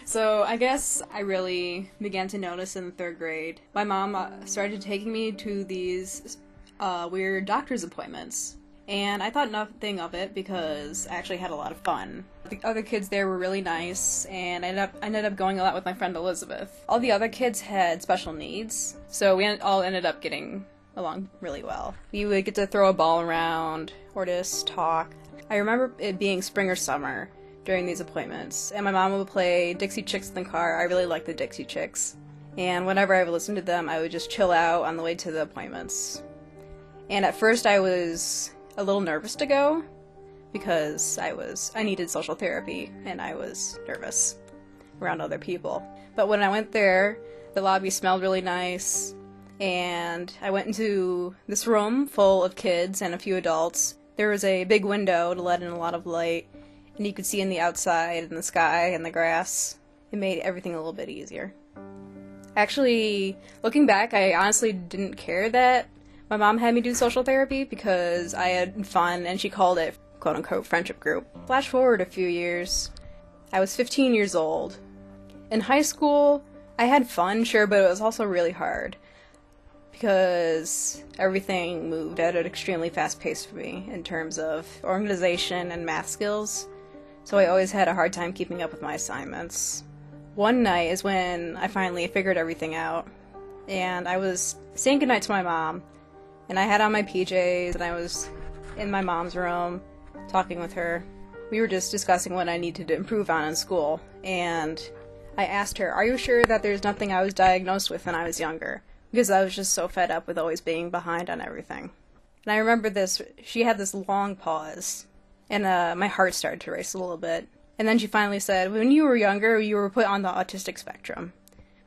So I guess I really began to notice in the third grade. My mom started taking me to these weird doctor's appointments. And I thought nothing of it because I actually had a lot of fun. The other kids there were really nice, and I ended up going a lot with my friend Elizabeth. All the other kids had special needs, so we all ended up getting along really well. We would get to throw a ball around, or just talk. I remember it being spring or summer during these appointments, and my mom would play Dixie Chicks in the car. I really liked the Dixie Chicks. And whenever I would listen to them, I would just chill out on the way to the appointments. And at first I was a little nervous to go because I needed social therapy and I was nervous around other people. But when I went there, the lobby smelled really nice, and I went into this room full of kids and a few adults. There was a big window to let in a lot of light, and you could see in the outside and the sky and the grass. It made everything a little bit easier. Actually, looking back, I honestly didn't care that my mom had me do social therapy because I had fun and she called it quote-unquote friendship group. Flash forward a few years. I was 15 years old. In high school, I had fun, sure, but it was also really hard because everything moved at an extremely fast pace for me in terms of organization and math skills, so I always had a hard time keeping up with my assignments. One night is when I finally figured everything out, and I was saying goodnight to my mom, and I had on my PJs, and I was in my mom's room talking with her. We were just discussing what I needed to improve on in school, and I asked her, "Are you sure that there's nothing I was diagnosed with when I was younger?" Because I was just so fed up with always being behind on everything. And I remember she had this long pause, and my heart started to race a little bit. And then she finally said, "When you were younger, you were put on the autistic spectrum,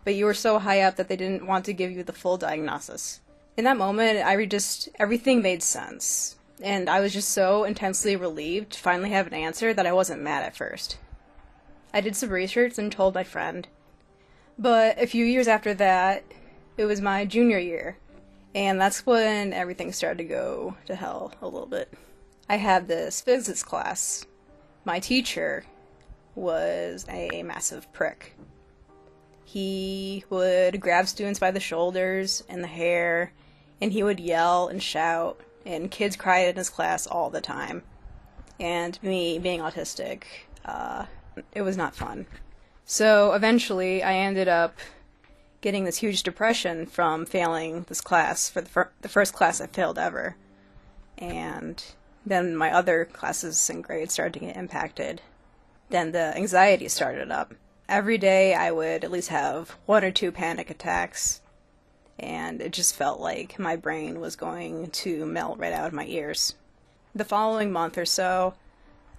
but you were so high up that they didn't want to give you the full diagnosis." In that moment, everything made sense. And I was just so intensely relieved to finally have an answer that I wasn't mad at first. I did some research and told my friend. But a few years after that, it was my junior year. And that's when everything started to go to hell a little bit. I had this physics class. My teacher was a massive prick. He would grab students by the shoulders and the hair, and he would yell and shout, and kids cried in his class all the time. And me, being autistic, it was not fun. So eventually I ended up getting this huge depression from failing this class for the first class I failed ever. And then my other classes and grades started to get impacted. Then the anxiety started up. Every day I would at least have 1 or 2 panic attacks, and it just felt like my brain was going to melt right out of my ears. The following month or so,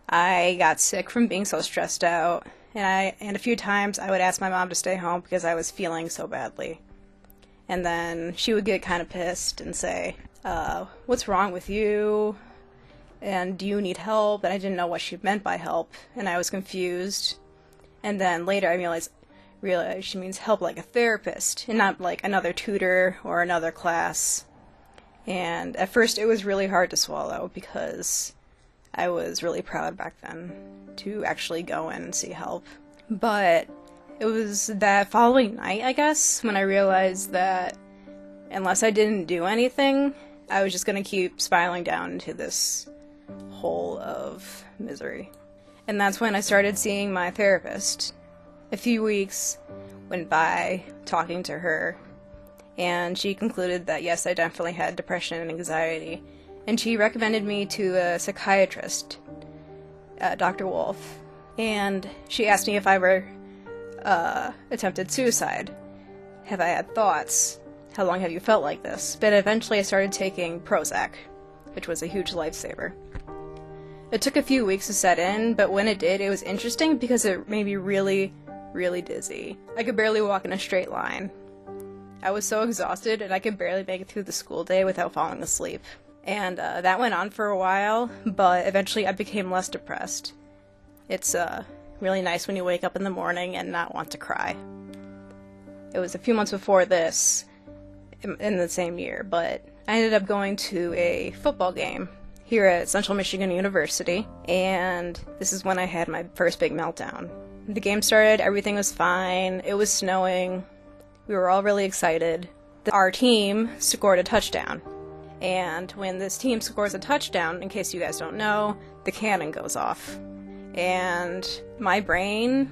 I got sick from being so stressed out, and a few times I would ask my mom to stay home because I was feeling so badly. And then she would get kind of pissed and say, "What's wrong with you? And do you need help?" And I didn't know what she meant by help, and I was confused. And then later I realized she means help like a therapist, and not like another tutor or another class. And at first it was really hard to swallow because I was really proud back then to actually go in and see help. But it was that following night, I guess, when I realized that unless I didn't do anything, I was just going to keep spiraling down into this hole of misery. And that's when I started seeing my therapist. A few weeks went by talking to her, and she concluded that yes, I definitely had depression and anxiety, and she recommended me to a psychiatrist, Dr. Wolf, and she asked me if I ever attempted suicide. Have I had thoughts? How long have you felt like this? But eventually I started taking Prozac, which was a huge lifesaver. It took a few weeks to set in, but when it did, it was interesting because it made me really, really dizzy. I could barely walk in a straight line. I was so exhausted, and I could barely make it through the school day without falling asleep. And that went on for a while, but eventually I became less depressed. It's really nice when you wake up in the morning and not want to cry. It was a few months before this, in the same year, but I ended up going to a football game here at Central Michigan University, and this is when I had my first big meltdown. The game started, everything was fine, it was snowing, we were all really excited. Our team scored a touchdown, and when this team scores a touchdown, in case you guys don't know, the cannon goes off. And my brain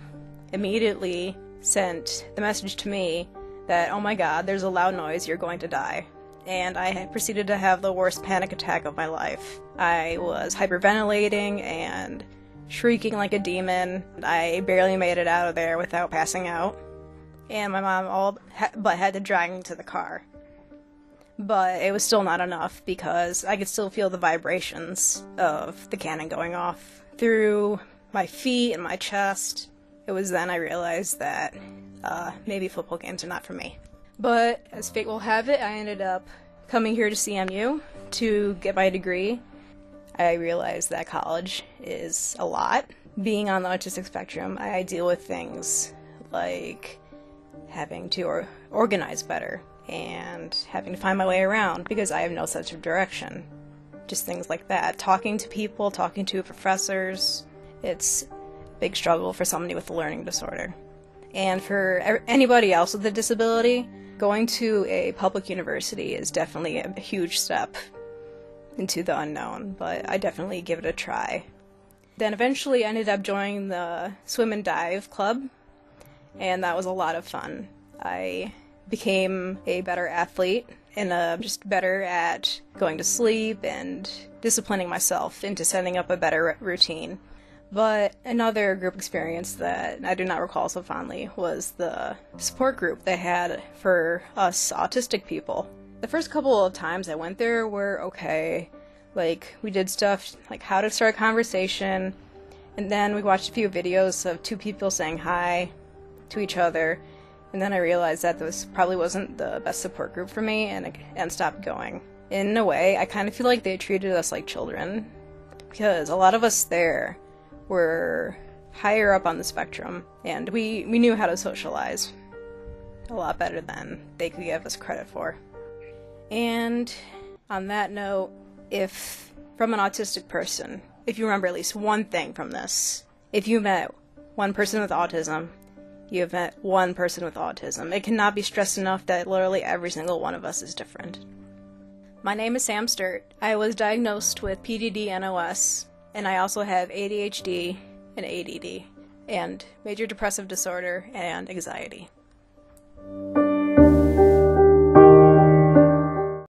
immediately sent the message to me that, oh my god, there's a loud noise, you're going to die. And I proceeded to have the worst panic attack of my life. I was hyperventilating and shrieking like a demon. I barely made it out of there without passing out. And my mom had to drag me to the car. But it was still not enough because I could still feel the vibrations of the cannon going off through my feet and my chest. It was then I realized that maybe football games are not for me. But as fate will have it, I ended up coming here to CMU to get my degree. I realized that college is a lot. Being on the autistic spectrum, I deal with things like having to organize better and having to find my way around because I have no sense of direction. Just things like that. Talking to people, talking to professors. It's a big struggle for somebody with a learning disorder. And for anybody else with a disability, going to a public university is definitely a huge step into the unknown, but I definitely give it a try. Then eventually I ended up joining the swim and dive club, and that was a lot of fun. I became a better athlete and just better at going to sleep and disciplining myself into setting up a better routine. But another group experience that I do not recall so fondly was the support group they had for us autistic people. The first couple of times I went there were okay. Like, we did stuff like how to start a conversation, and then we watched a few videos of two people saying hi to each other, and then I realized that this probably wasn't the best support group for me, and stopped going. In a way, I kind of feel like they treated us like children, because a lot of us there were higher up on the spectrum, and we knew how to socialize a lot better than they could give us credit for. And on that note, if from an autistic person, if you remember at least one thing from this, if you met one person with autism, you have met one person with autism. It cannot be stressed enough that literally every single one of us is different. My name is Sam Sturt. I was diagnosed with PDD-NOS, and I also have ADHD and ADD, and major depressive disorder and anxiety.